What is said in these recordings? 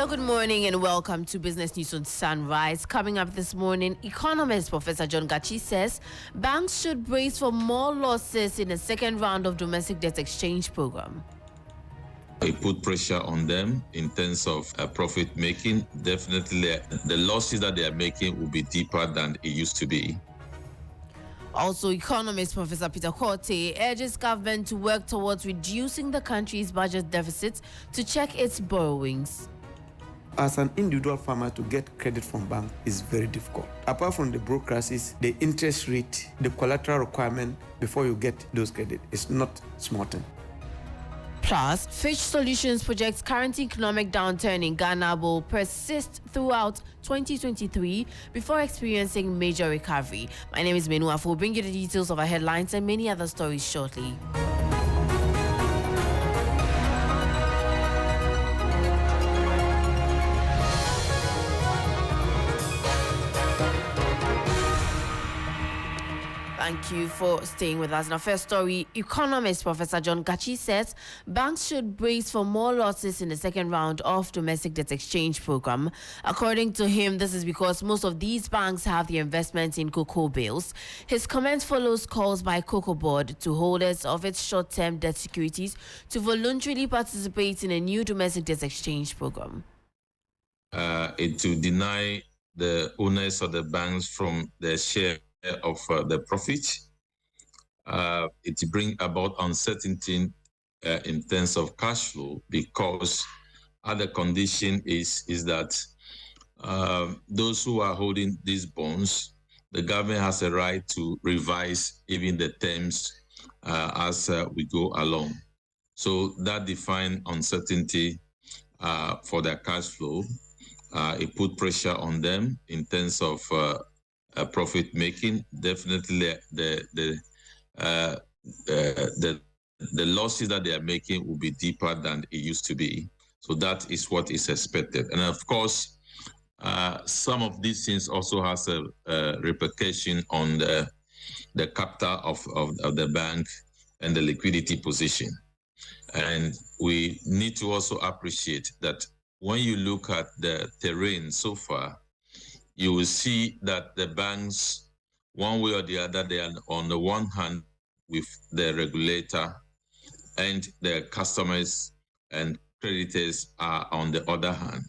Hello, good morning, and welcome to Business News on Sunrise. Coming up this morning, economist Professor John Gachi says banks should brace for more losses in the second round of domestic debt exchange program. It put pressure on them in terms of profit making. Definitely, the losses that they are making will be deeper than it used to be. Also, economist Professor Peter Korte urges government to work towards reducing the country's budget deficit to check its borrowings. As an individual farmer, to get credit from bank is very difficult. Apart from the bureaucracies, the interest rate, the collateral requirement before you get those credit is not small thing. Plus, Fitch Solutions projects current economic downturn in Ghana will persist throughout 2023 before experiencing major recovery. My name is Manu. Afful will bring you the details of our headlines and many other stories shortly. Thank you for staying with us. In our first story, economist Professor John Gachi says banks should brace for more losses in the second round of domestic debt exchange program. According to him, this is because most of these banks have their investments in cocoa bills. His comment follows calls by Cocoa Board to holders of its short-term debt securities to voluntarily participate in a new domestic debt exchange program. To deny the owners of the banks from their share of the profit. It brings about uncertainty in terms of cash flow, because other condition is that those who are holding these bonds, the government has a right to revise even the terms as we go along. So that defines uncertainty for their cash flow. It put pressure on them in terms of profit making. Definitely, the losses that they are making will be deeper than it used to be. So that is what is expected. And of course, some of these things also has a repercussion on the capital of the bank and the liquidity position. And we need to also appreciate that when you look at the terrain so far, you will see that the banks, one way or the other, they are on the one hand with the regulator, and the customers and creditors are on the other hand.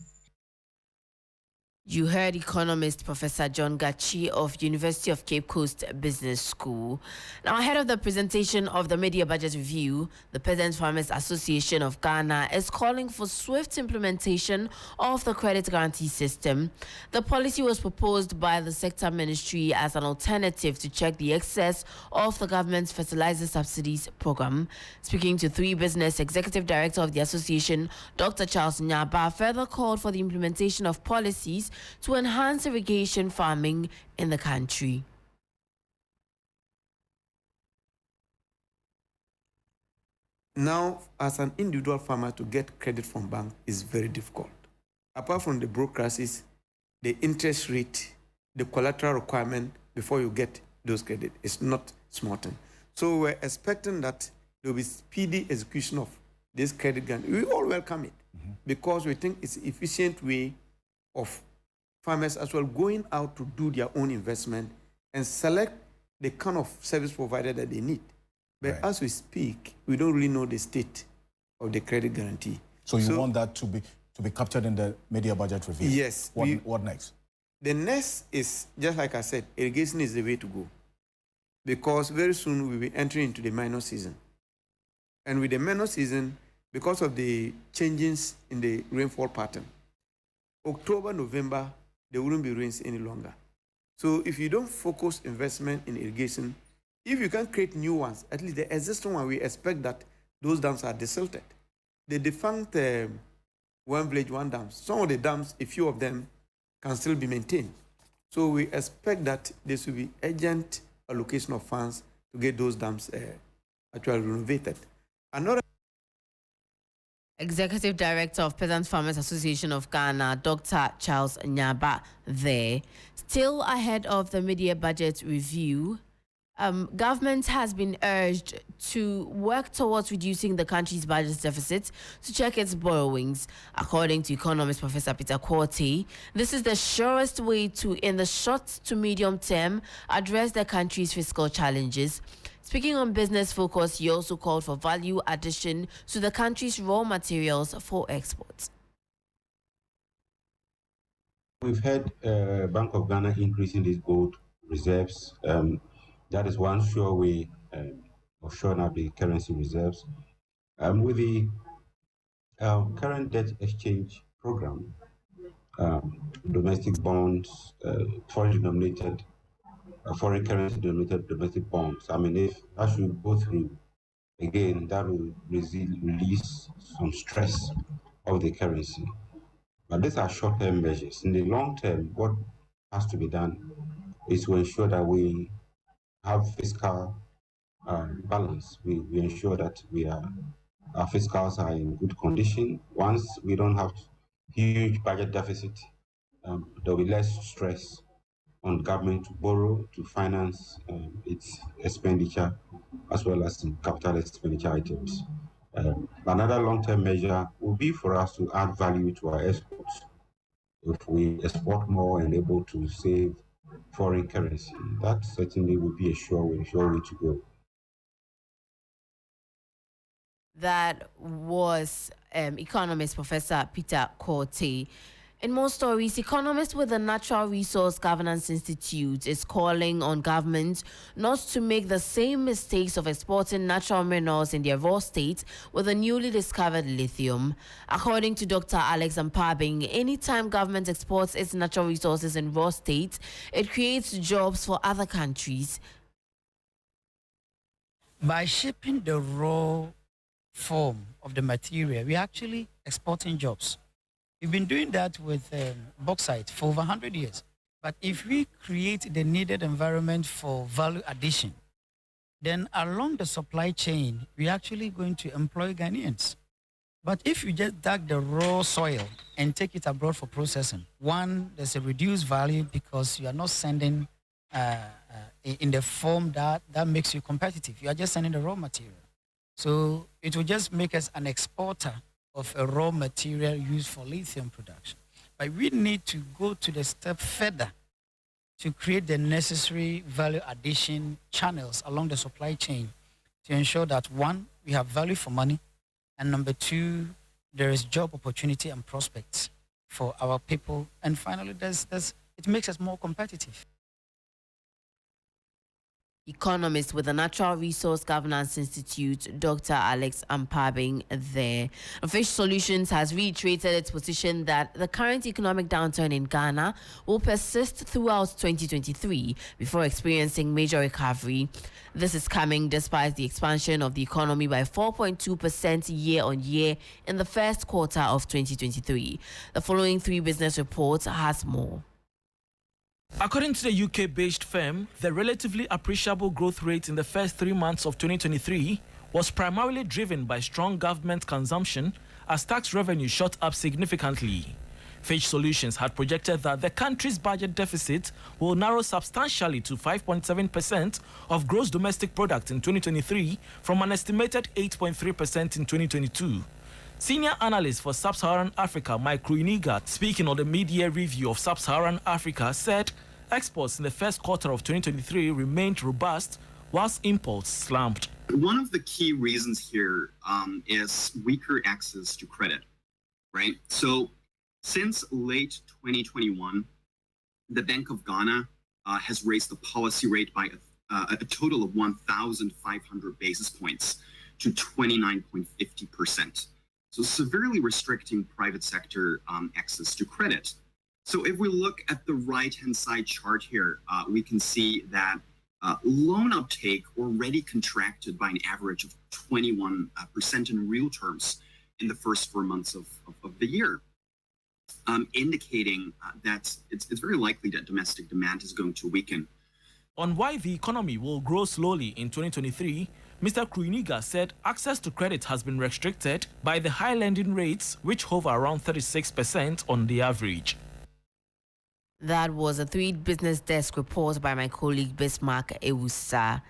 You heard economist Professor John Gachi of University of Cape Coast Business School. Now, ahead of the presentation of the Media Budget Review, the Peasant Farmers Association of Ghana is calling for swift implementation of the credit guarantee system. The policy was proposed by the sector ministry as an alternative to check the excess of the government's fertilizer subsidies program. Speaking to 3 Business, Executive Director of the association, Dr. Charles Nyaba, further called for the implementation of policies to enhance irrigation farming in the country. Now, as an individual farmer, to get credit from bank is very difficult. Apart from the bureaucracies, the interest rate, the collateral requirement before you get those credit is not small thing. So we're expecting that there will be speedy execution of this credit guarantee. We all welcome it because we think it's an efficient way of farmers as well going out to do their own investment and select the kind of service provider that they need. But as we speak, we don't really know the state of the credit guarantee. So you want that to be captured in the media budget review? Yes. What next? The next is, just like I said, irrigation is the way to go. Because very soon we'll be entering into the minor season. And with the minor season, because of the changes in the rainfall pattern, October, November, there wouldn't be rains any longer. So if you don't focus investment in irrigation, if you can create new ones, at least the existing one, we expect that those dams are desilted. The defunct One Village, One Dams, some of the dams, a few of them, can still be maintained. So we expect that there should be urgent allocation of funds to get those dams actually renovated. Another Executive Director of Peasant Farmers Association of Ghana, Dr. Charles Nyaba there. Still ahead of the media budget review, Government has been urged to work towards reducing the country's budget deficit to check its borrowings. According to economist Professor Peter Korte, this is the surest way to, in the short to medium term, address the country's fiscal challenges. Speaking on business focus, he also called for value addition to the country's raw materials for export. We've had Bank of Ghana increasing its gold reserves. That is one sure way of shoring up the currency reserves. With the current debt exchange program, domestic bonds, foreign currency denominated domestic bonds. I mean, if that should go through, again, that will release some stress of the currency. But these are short-term measures. In the long term, what has to be done is to ensure that we have fiscal balance. We ensure that our fiscals are in good condition. Once we don't have huge budget deficit, there will be less stress on government to borrow to finance its expenditure as well as in capital expenditure items. Another long-term measure will be for us to add value to our exports. If we export more and able to save foreign currency, that certainly will be a sure way to go. That was economist Professor Peter Korte. In more stories, economists with the Natural Resource Governance Institute is calling on government not to make the same mistakes of exporting natural minerals in their raw state with the newly discovered lithium. According to Dr. Alex Ampabing, anytime government exports its natural resources in raw state, it creates jobs for other countries. By shipping the raw form of the material, we're actually exporting jobs. We've been doing that with bauxite for over 100 years. But if we create the needed environment for value addition, then along the supply chain, we're actually going to employ Ghanaians. But if you just dug the raw soil and take it abroad for processing, one, there's a reduced value because you are not sending in the form that makes you competitive. You are just sending the raw material. So it will just make us an exporter of a raw material used for lithium production. But we need to go to the step further to create the necessary value addition channels along the supply chain to ensure that, one, we have value for money, and number two, there is job opportunity and prospects for our people. And finally, it makes us more competitive. Economist with the Natural Resource Governance Institute, Dr. Alex Ampabing there. Fish Solutions has reiterated its position that the current economic downturn in Ghana will persist throughout 2023 before experiencing major recovery. This is coming despite the expansion of the economy by 4.2% year-on-year in the first quarter of 2023. The following three business reports has more. According to the UK-based firm, the relatively appreciable growth rate in the first 3 months of 2023 was primarily driven by strong government consumption as tax revenue shot up significantly. Fish Solutions had projected that the country's budget deficit will narrow substantially to 5.7% of gross domestic product in 2023 from an estimated 8.3% in 2022. Senior analyst for Sub-Saharan Africa, Mike Ruiniga, speaking on the mid-year review of Sub-Saharan Africa, said exports in the first quarter of 2023 remained robust, whilst imports slumped. One of the key reasons here is weaker access to credit, right? So since late 2021, the Bank of Ghana has raised the policy rate by a total of 1,500 basis points to 29.50%. So severely restricting private sector access to credit. So if we look at the right-hand side chart here, we can see that loan uptake already contracted by an average of 21% in real terms in the first 4 months of the year, indicating that it's very likely that domestic demand is going to weaken. On why the economy will grow slowly in 2023, Mr. Kruiniga said access to credit has been restricted by the high lending rates, which hover around 36% on the average. That was a 3 Business Desk report by my colleague Bismarck Owusu.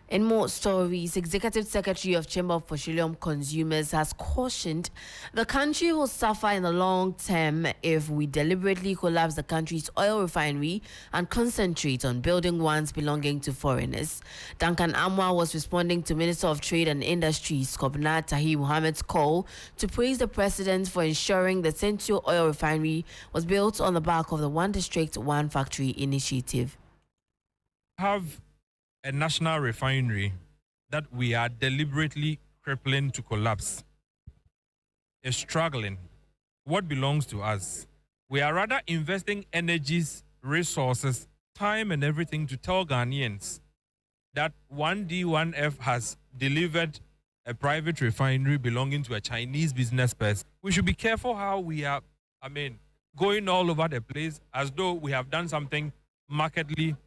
In more stories, Executive Secretary of Chamber of Petroleum Consumers has cautioned the country will suffer in the long term if we deliberately collapse the country's oil refinery and concentrate on building ones belonging to foreigners. Duncan Amwa was responding to Minister of Trade and Industries Kobna Tahir Mohammed's call to praise the president for ensuring the Sentio oil refinery was built on the back of the One District, One Factory initiative. Have a national refinery that we are deliberately crippling to collapse is struggling. What belongs to us? We are rather investing energies, resources, time and everything to tell Ghanaians that 1D1F has delivered a private refinery belonging to a Chinese business person. We should be careful how we are, going all over the place as though we have done something markedly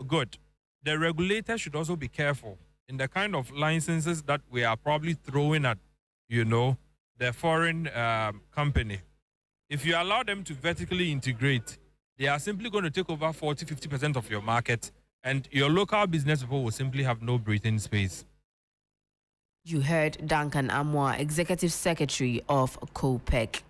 good. The regulator should also be careful in the kind of licenses that we are probably throwing at, the foreign company. If you allow them to vertically integrate, they are simply going to take over 40-50% of your market, and your local business people will simply have no breathing space. You heard Duncan Amwa, Executive Secretary of COPEC.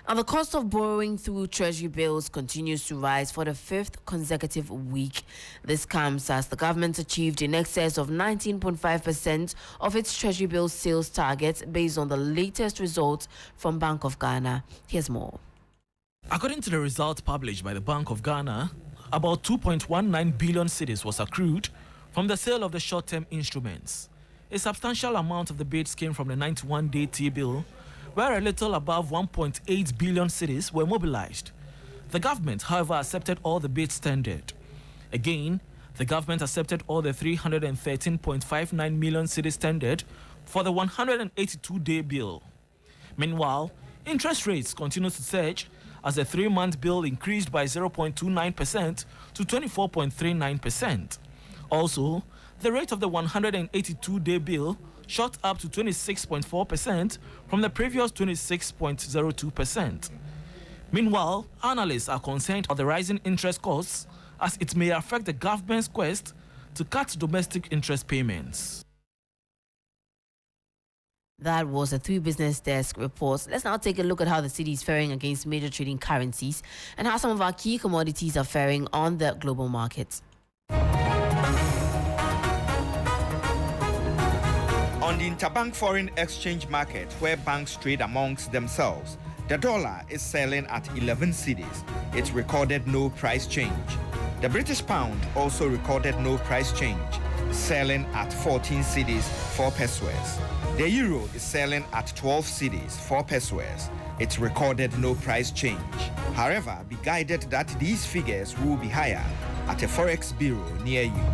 And the cost of borrowing through Treasury bills continues to rise for the 5th consecutive week. This comes as the government achieved in excess of 19.5% of its Treasury bill sales target based on the latest results from Bank of Ghana. Here's more. According to the results published by the Bank of Ghana, about 2.19 billion cedis was accrued from the sale of the short-term instruments. A substantial amount of the bids came from the 91-day T-bill, where a little above 1.8 billion cedis were mobilized. The government, however, accepted all the bids tendered. Again, the government accepted all the 313.59 million cedis tendered for the 182-day bill. Meanwhile, interest rates continued to surge as the 3-month bill increased by 0.29% to 24.39%. Also, the rate of the 182-day bill shot up to 26.4% from the previous 26.02%. Meanwhile, analysts are concerned about the rising interest costs as it may affect the government's quest to cut domestic interest payments. That was a 3 Business Desk report. Let's now take a look at how the cedi is faring against major trading currencies and how some of our key commodities are faring on the global markets. On the interbank foreign exchange market, where banks trade amongst themselves, the dollar is selling at 11 cedis. It recorded no price change. The British pound also recorded no price change, selling at 14 cedis 4 pesos. The euro is selling at 12 cedis 4 pesos. It recorded no price change. However, be guided that these figures will be higher at a forex bureau near you.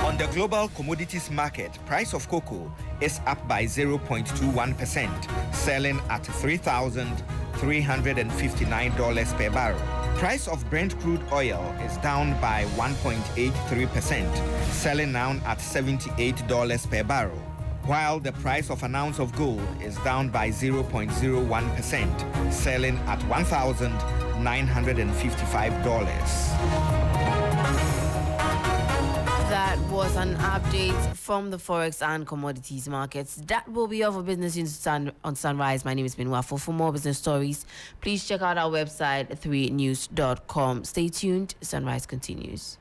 On the global commodities market, price of cocoa is up by 0.21%, selling at $3,359 per barrel. Price of Brent crude oil is down by 1.83%, selling now at $78 per barrel, while the price of an ounce of gold is down by 0.01%, selling at $1,955. That was an update from the Forex and commodities markets. That will be all for Business News on Sunrise. My name is Manu. For more business stories, please check out our website, 3news.com. Stay tuned. Sunrise continues.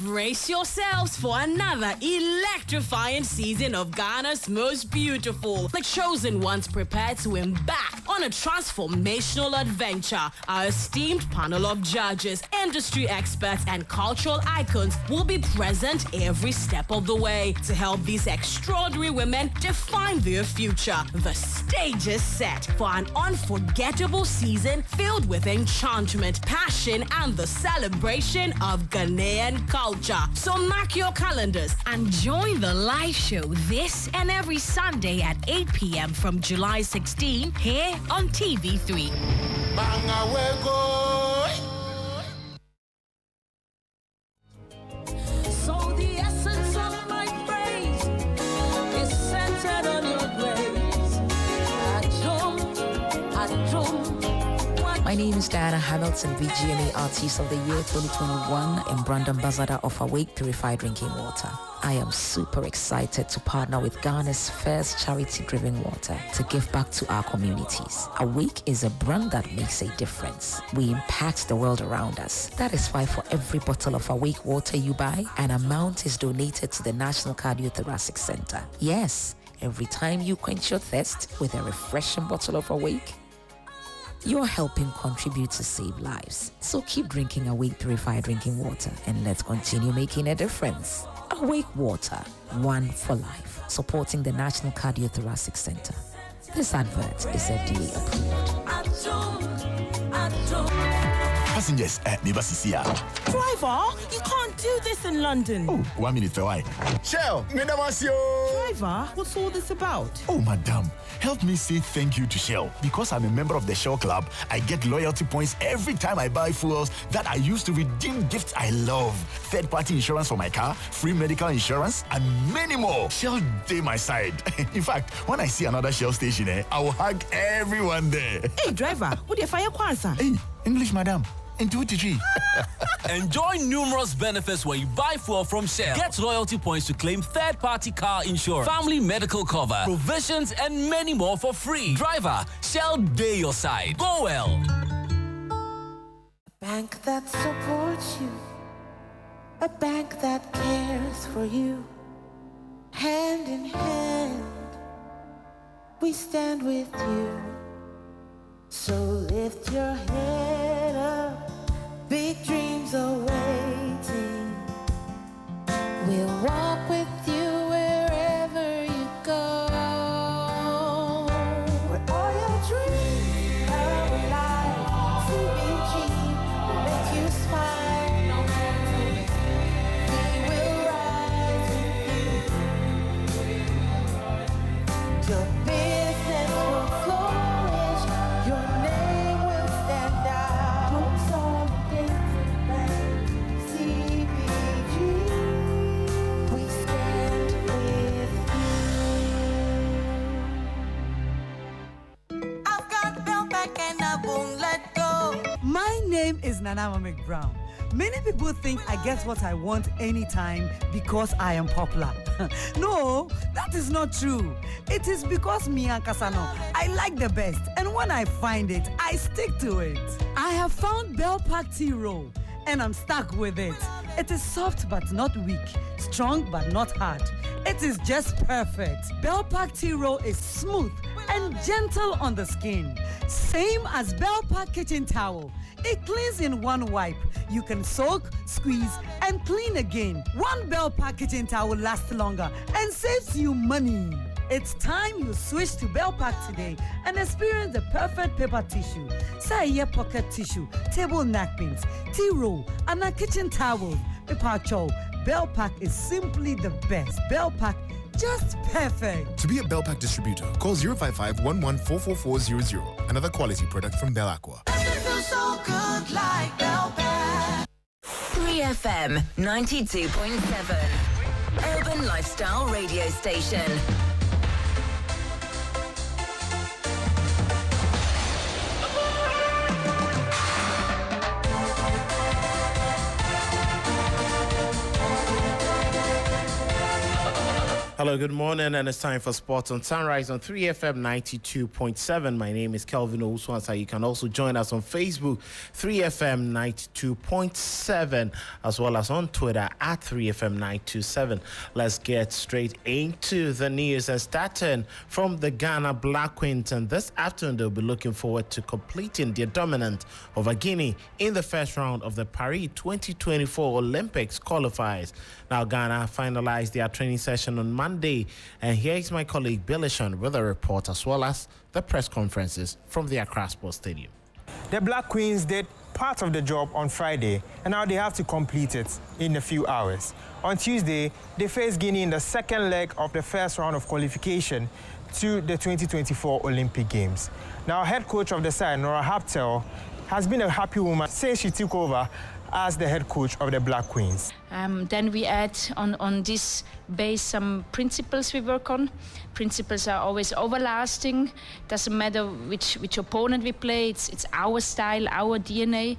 Brace yourselves for another electrifying season of Ghana's most beautiful. The chosen ones prepare to embark on on a transformational adventure. Our esteemed panel of judges, industry experts, and cultural icons will be present every step of the way to help these extraordinary women define their future. The stage is set for an unforgettable season filled with enchantment, passion, and the celebration of Ghanaian culture. So mark your calendars and join the live show this and every Sunday at 8 p.m. from July 16 here on TV3. So the essence of my praise is centered on your grace. My name is Diana Hamilton, VGMA Artist of the Year 2021 and brand ambassador of Awake Purified Drinking Water. I am super excited to partner with Ghana's first charity-driven water to give back to our communities. Awake is a brand that makes a difference. We impact the world around us. That is why for every bottle of Awake water you buy, an amount is donated to the National Cardiothoracic Center. Yes, every time you quench your thirst with a refreshing bottle of Awake, you're helping contribute to save lives. So keep drinking Awake Purified Drinking Water and let's continue making a difference. Awake Water, one for life. Supporting the National Cardiothoracic Center. This advert is FDA approved. Passengers at Neighbor Cecilia. Driver, you can't do this in London. Oh, 1 minute for why? Shell, Driver, what's all this about? Oh, madam, help me say thank you to Shell. Because I'm a member of the Shell Club, I get loyalty points every time I buy fuels that I use to redeem gifts I love. Third-party insurance for my car, free medical insurance, and many more. Shell day my side. In fact, when I see another Shell station, I will hug everyone there. Hey, driver, what the fire kwanza? Hey, English, madam. Enjoy numerous benefits when you buy fuel from Shell. Get loyalty points to claim third-party car insurance, family medical cover, provisions, and many more for free. Driver, Shell day your side. Go well. A bank that supports you. A bank that cares for you. Hand in hand, we stand with you. So lift your head up. Big dreams are waiting. We'll walk with you wherever you go. Where all your dreams are alive. CBG will make you smile. We will rise with you. Your business will flourish. Your name will stand out. My name is Nana McBrown. Many people think I get what I want anytime because I am popular. No, that is not true. It is because me and Kasano, I like the best, and when I find it, I stick to it. I have found Bell Pack Tea Roll, and I'm stuck with it. It is soft but not weak, strong but not hard. It is just perfect. Bell Pack Tea Roll is smooth and gentle on the skin. Same as Bell Pack Kitchen Towel. It cleans in one wipe. You can soak, squeeze, and clean again. One Bell Pack Kitchen Towel lasts longer and saves you money. It's time you switch to Bell Pack today and experience the perfect paper tissue. Say pocket tissue, table napkins, tea roll, and a kitchen towel. Paper chow. Bell Pack is simply the best. Bell Pack, just perfect. To be a Bell Pack distributor, call 055-11-44400. Another quality product from Bell Aqua. So good like Bell Pack. 3FM 92.7. Urban Lifestyle Radio Station. Hello, good morning, and it's time for Sports on Sunrise on 3FM 92.7. My name is Kelvin Owusu. Ansah. You can also join us on Facebook, 3FM 92.7, as well as on Twitter at 3FM 927. Let's get straight into the news, and starting from the Ghana Black Queens. And this afternoon, they'll be looking forward to completing their dominance over Guinea in the first round of the Paris 2024 Olympics qualifiers. Now, Ghana finalized their training session on Monday, and here is my colleague Bilishon with a report as well as the press conferences from the Accra Sports Stadium. The Black Queens did part of the job on Friday, and now they have to complete it in a few hours. On Tuesday, they face Guinea in the second leg of the first round of qualification to the 2024 Olympic Games. Now, head coach of the side, Nora Haptel, has been a happy woman since she took over as the head coach of the Black Queens. Then we add on this base some principles we work on. Principles are always everlasting. Doesn't matter which opponent we play. It's our style, our DNA.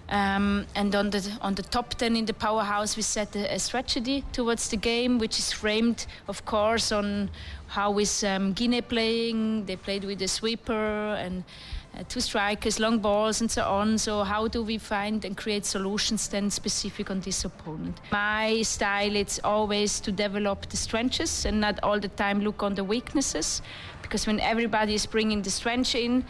And on the top 10 in the powerhouse, we set a strategy towards the game, which is framed, of course, on how is Guinea playing. They played with a sweeper and two strikers, long balls, and so on. So how do we find and create solutions then specific on this opponent? My style, it's always to develop the strengths and not all the time look on the weaknesses, because when everybody is bringing the strength in.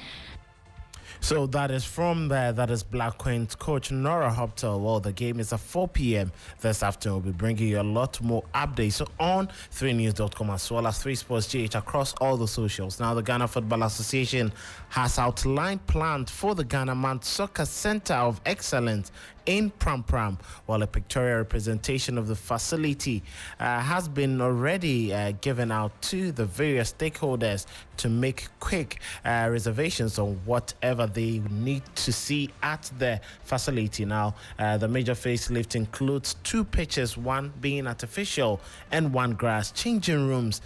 So that is from there. That is Black Queens coach Nora Hoptel. Well, the game is at 4 p.m. this afternoon. We'll be bringing you a lot more updates on 3news.com as well as 3 Sports GH across all the socials. Now, the Ghana Football Association has outlined plans for the Ghana Man's Soccer Center of Excellence in Pram Pram, while a pictorial representation of the facility has been already given out to the various stakeholders to make quick reservations on whatever they need to see at the facility. Now, the major facelift includes 2 pitches, one being artificial and 1 grass, changing rooms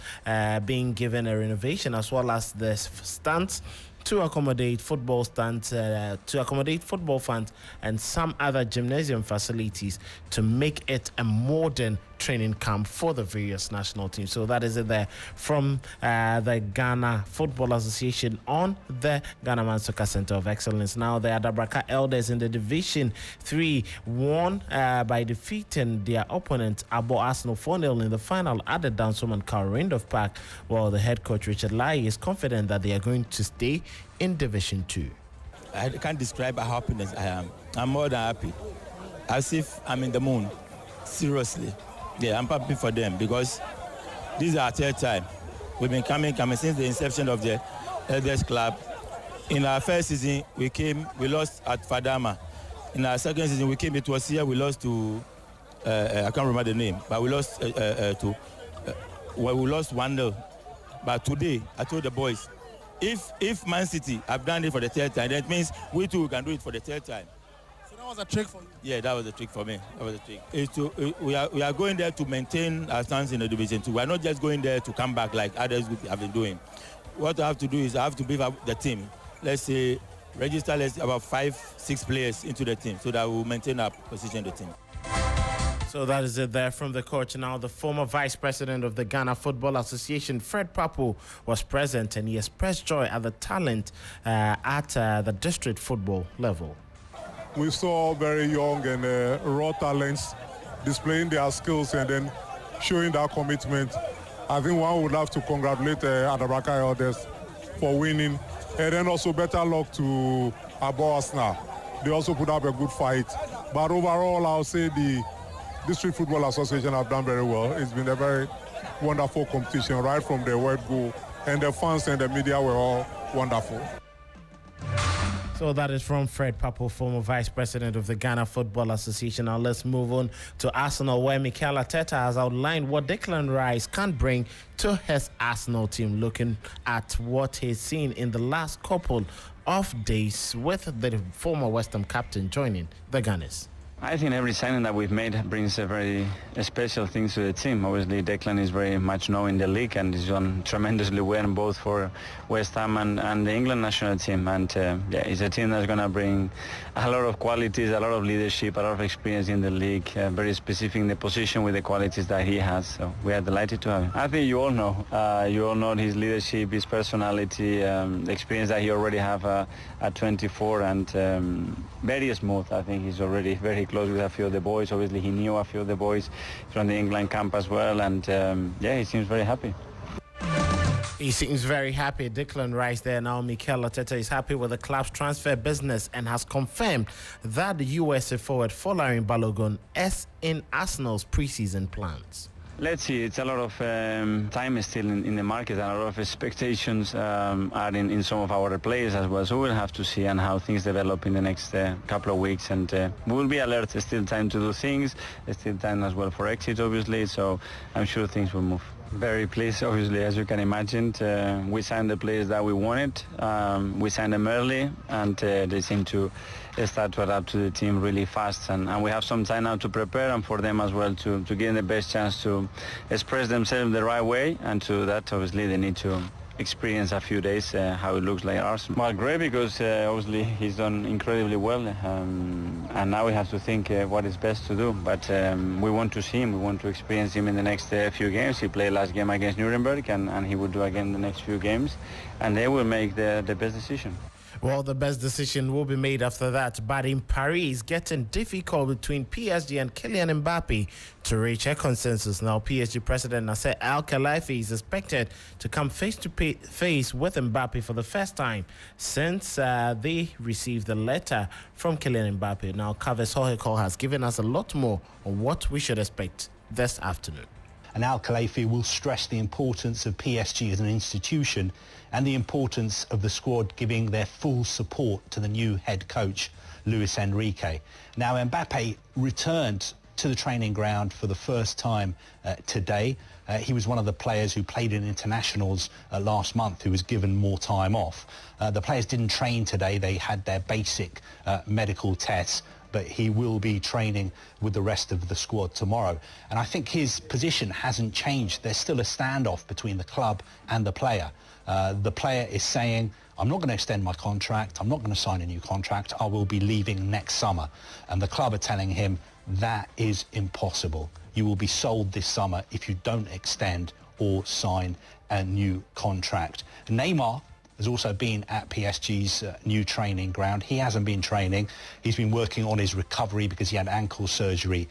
being given a renovation, as well as the stands to accommodate football stands, to accommodate football fans, and some other gymnasium facilities to make it a modern training camp for the various national teams. So that is it there from the Ghana Football Association on the Ghana Man's Soccer Center of Excellence. Now, the Adabraka Elders in the Division 3 won by defeating their opponent Abo Arsenal 4-0 in the final at the Dansoman Carl Randolph Park. Well, the head coach Richard Lai is confident that they are going to stay in Division 2. I can't describe how happiness I am. I'm more than happy. As if I'm in the moon. Seriously. Yeah, I'm happy for them because this is our 3rd time. We've been coming since the inception of the Elders Club. In our first season, we lost at Fadama. In our second season, it was here, we lost to, I can't remember the name, but we lost we lost 1-0. But today, I told the boys, if Man City have done it for the 3rd time, that means we too can do it for the 3rd time. So that was a trick for you? Yeah, that was a trick for me. That was a trick. We are going there to maintain our stance in the Division 2. We are not just going there to come back like others have been doing. What I have to do is I have to beef up the team. Let's say register about 5-6 players into the team so that we will maintain our position in the team. So that is it there from the coach. Now, the former vice president of the Ghana Football Association, Fred Papo, was present, and he expressed joy at the talent at the district football level. We saw very young and raw talents displaying their skills and then showing that commitment. I think one would have to congratulate Adabraka Elders for winning, and then also better luck to Abo Arsenal. They also put up a good fight. But overall, I'll say the District Football Association have done very well. It's been a very wonderful competition right from the word go, and the fans and the media were all wonderful. So that is from Fred Papo, former vice president of the Ghana Football Association. Now let's move on to Arsenal, where Mikel Arteta has outlined what Declan Rice can bring to his Arsenal team, looking at what he's seen in the last couple of days with the former West Ham captain joining the Gunners. I think every signing that we've made brings a very special things to the team. Obviously, Declan is very much known in the league and he's done tremendously well both for West Ham and the England national team. And yeah, it's a team that's going to bring a lot of qualities, a lot of leadership, a lot of experience in the league, very specific in the position with the qualities that he has. So we are delighted to have him. I think you all know his leadership, his personality, the experience that he already have at 24, and very smooth. I think he's already very close with a few of the boys. Obviously, he knew a few of the boys from the England camp as well, and yeah, he seems very happy. He seems very happy. Declan Rice there. Now Mikel Arteta is happy with the club's transfer business and has confirmed that the USA forward Folarin Balogun is in Arsenal's preseason plans. Let's see. It's a lot of time still in the market, and a lot of expectations are in some of our players as well. So we'll have to see and how things develop in the next couple of weeks, and we will be alert. There's still time to do things. There's still time as well for exit, obviously. So I'm sure things will move. Very pleased, obviously, as you can imagine. We signed the players that we wanted. We signed them early, and they seem to start to adapt to the team really fast. And we have some time now to prepare, and for them as well to give them the best chance to express themselves the right way. And to that, obviously, they need to experience a few days how it looks like Arsenal. Well, great, because obviously he's done incredibly well, and now we have to think what is best to do. But we want to see him, we want to experience him in the next few games. He played last game against Nuremberg, and he will do again the next few games, and they will make the best decision. Well, the best decision will be made after that. But in Paris, it's getting difficult between PSG and Kylian Mbappe to reach a consensus. Now, PSG President Nasser Al-Khelaifi is expected to come face-to-face with Mbappe for the first time since they received the letter from Kylian Mbappe. Now, Kaves Hohekol has given us a lot more on what we should expect this afternoon. And Al-Khelaifi will stress the importance of PSG as an institution and the importance of the squad giving their full support to the new head coach, Luis Enrique. Now, Mbappe returned to the training ground for the first time today. He was one of the players who played in internationals last month who was given more time off. The players didn't train today. They had their basic medical tests, but he will be training with the rest of the squad tomorrow. And I think his position hasn't changed. There's still a standoff between the club and the player. The player is saying, I'm not going to extend my contract, I'm not going to sign a new contract, I will be leaving next summer. And the club are telling him that is impossible. You will be sold this summer if you don't extend or sign a new contract. Neymar has also been at PSG's new training ground. He hasn't been training. He's been working on his recovery because he had ankle surgery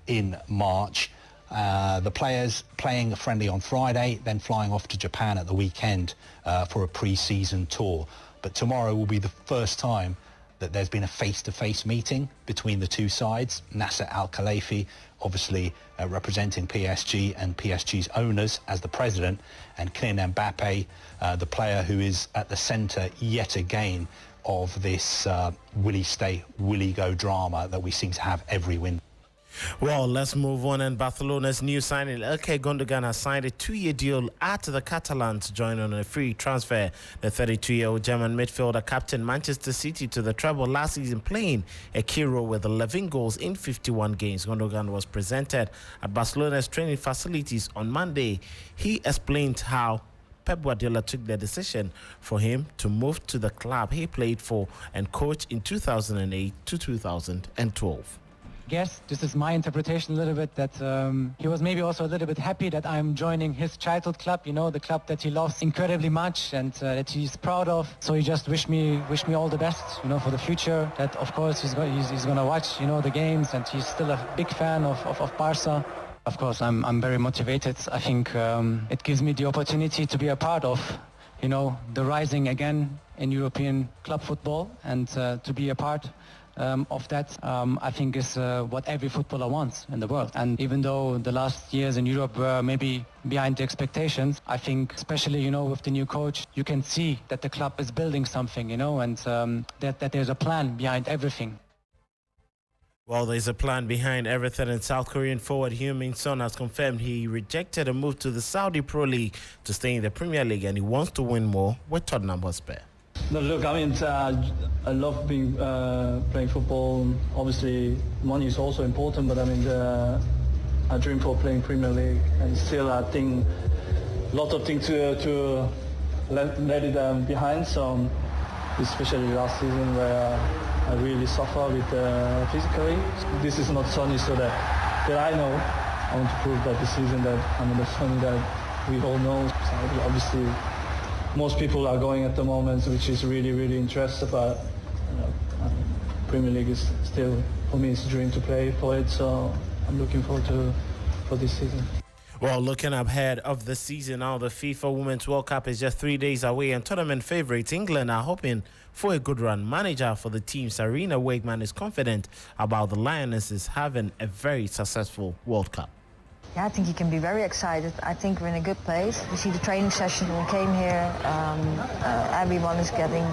in March. The players playing a friendly on Friday, then flying off to Japan at the weekend for a pre-season tour. But tomorrow will be the first time that there's been a face-to-face meeting between the two sides. Nasser Al-Khelaifi, obviously representing PSG and PSG's owners as the president, and Kylian Mbappe, the player who is at the centre yet again of this will he stay, will he go drama that we seem to have every winter. Well, let's move on. And Barcelona's new signing, Ilkay Gundogan, has signed a 2-year deal at the Catalans to join on a free transfer. The 32-year-old German midfielder captained Manchester City to the treble last season, playing a key role with 11 goals in 51 games. Gundogan was presented at Barcelona's training facilities on Monday. He explained how Pep Guardiola took the decision for him to move to the club he played for and coached in 2008 to 2012. Guess this is my interpretation a little bit, that he was maybe also a little bit happy that I'm joining his childhood club, you know, the club that he loves incredibly much and that he's proud of. So he just wished me all the best, you know, for the future. That of course he's gonna watch, you know, the games, and he's still a big fan of Barca. Of course, I'm very motivated. I think it gives me the opportunity to be a part of, you know, the rising again in European club football, and to be a part of that, I think is what every footballer wants in the world. And even though the last years in Europe were maybe behind the expectations, I think especially, you know, with the new coach, you can see that the club is building something, you know, and that there's a plan behind everything. Well, there's a plan behind everything, and South Korean forward Heung-min Son has confirmed he rejected a move to the Saudi Pro League to stay in the Premier League, and he wants to win more with Tottenham Hotspur. No, look, I mean, I love playing football. Obviously, money is also important, but I mean, I dream for playing Premier League, and still I think a lot of things to let it behind. So, especially last season where I really suffer with physically. This is not Sonny, so that I know. I want to prove that this season that I'm the Sonny that we all know. So obviously, most people are going at the moment, which is really, really interesting. But Premier League is still, for me, it's a dream to play for it. So I'm looking forward for this season. Well, looking ahead of the season now, the FIFA Women's World Cup is just 3 days away, and tournament favourites England are hoping for a good run. Manager for the team, Sarina Wakeman, is confident about the Lionesses having a very successful World Cup. Yeah, I think you can be very excited. I think we're in a good place. You see the training session when we came here. Everyone is getting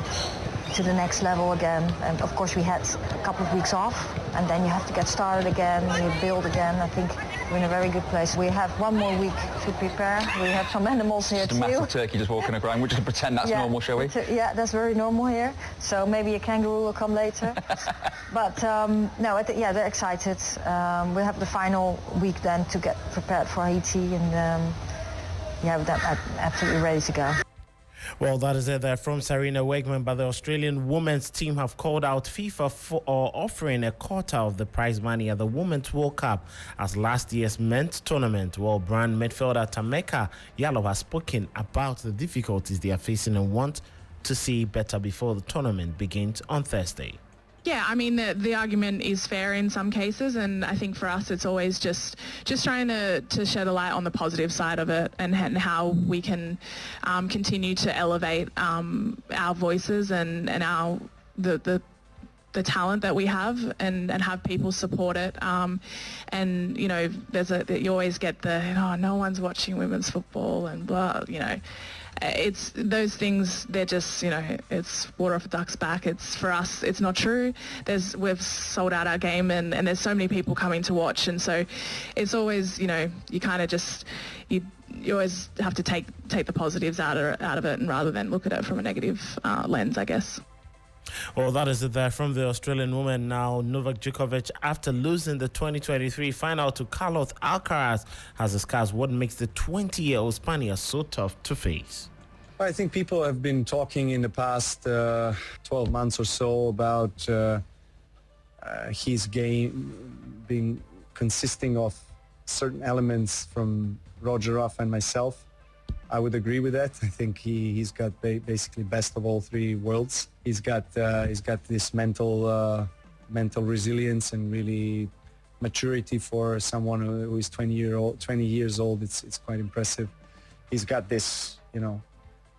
to the next level again. And of course we had a couple of weeks off, and then you have to get started again, you build again. I think we're in a very good place. We have one more week to prepare. We have some animals here too. Just a massive turkey just walking around. We're just going to pretend that's normal, shall we? Yeah, that's very normal here. So maybe a kangaroo will come later. But no, they're excited. We have the final week then to get prepared for Haiti, and we're absolutely ready to go. Well, that is it there from Sarina Wakeman. But the Australian women's team have called out FIFA for offering a quarter of the prize money at the Women's World Cup as last year's men's tournament. Well, brand midfielder Tameka Yalo has spoken about the difficulties they are facing and want to see better before the tournament begins on Thursday. Yeah, I mean, the argument is fair in some cases, and I think for us it's always just trying to shed a light on the positive side of it and how we can continue to elevate our voices and our the talent that we have and have people support it. And, you know, you always get no one's watching women's football and blah, you know. It's those things, they're just, you know, it's water off a duck's back. It's, for us, it's not true. We've sold out our game and there's so many people coming to watch, and so it's always, you know, you kind of just, you always have to take the positives out of it, and rather than look at it from a negative lens, I guess. Well, that is it there from the Australian woman. Now, Novak Djokovic, after losing the 2023 final to Carlos Alcaraz, has discussed what makes the 20-year-old Spaniard so tough to face. I think people have been talking in the past 12 months or so about his game being consisting of certain elements from Roger, Rafa and myself. I would agree with that. I think he's got basically best of all three worlds. He's got this mental resilience and really maturity for someone who is 20 years old. It's quite impressive. He's got this, you know,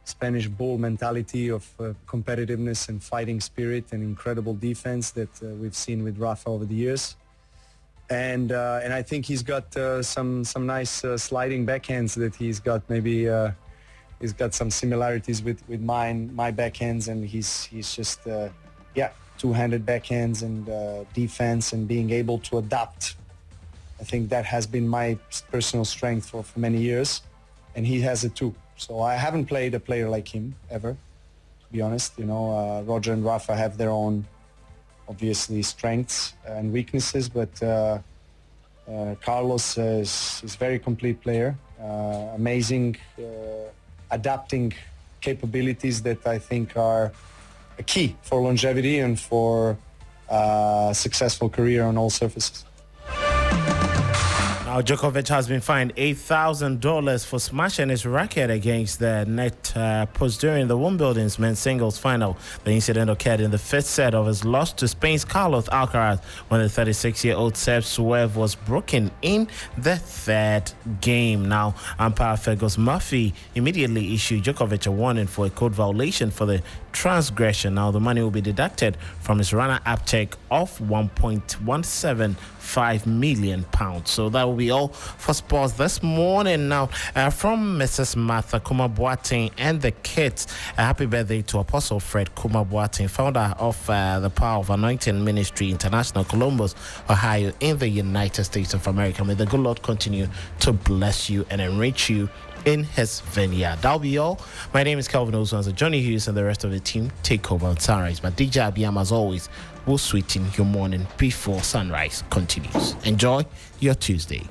Spanish bull mentality of competitiveness and fighting spirit and incredible defense that we've seen with Rafa over the years. And I think he's got some nice sliding backhands that he's got. Maybe he's got some similarities with my backhands, and he's just two-handed backhands and defense and being able to adapt. I think that has been my personal strength for many years, and he has it too. So I haven't played a player like him ever, to be honest. You know, Roger and Rafa have their own, obviously, strengths and weaknesses, but Carlos is very complete player, amazing adapting capabilities that I think are a key for longevity and for a successful career on all surfaces. Now, Djokovic has been fined $8,000 for smashing his racket against the net post during the Wimbledon's men's singles final. The incident occurred in the fifth set of his loss to Spain's Carlos Alcaraz when the 36-year-old Serb's swerve was broken in the third game. Now, umpire Fergus Murphy immediately issued Djokovic a warning for a code violation for the transgression. Now, the money will be deducted from his runner-up check of £1.175 million. So that will be all for sports this morning. Now, from Mrs. Martha Kuma-Boateng and the kids, a happy birthday to Apostle Fred Kuma-Boateng, founder of the Power of Anointing Ministry International, Columbus, Ohio, in the United States of America. May the good Lord continue to bless you and enrich you in his vineyard. That'll be all. My name is Kelvin Owusu. Johnny Hughes and the rest of the team take over on Sunrise. But DJ Abiyam, as always, will sweeten your morning before sunrise continues. Enjoy your Tuesday.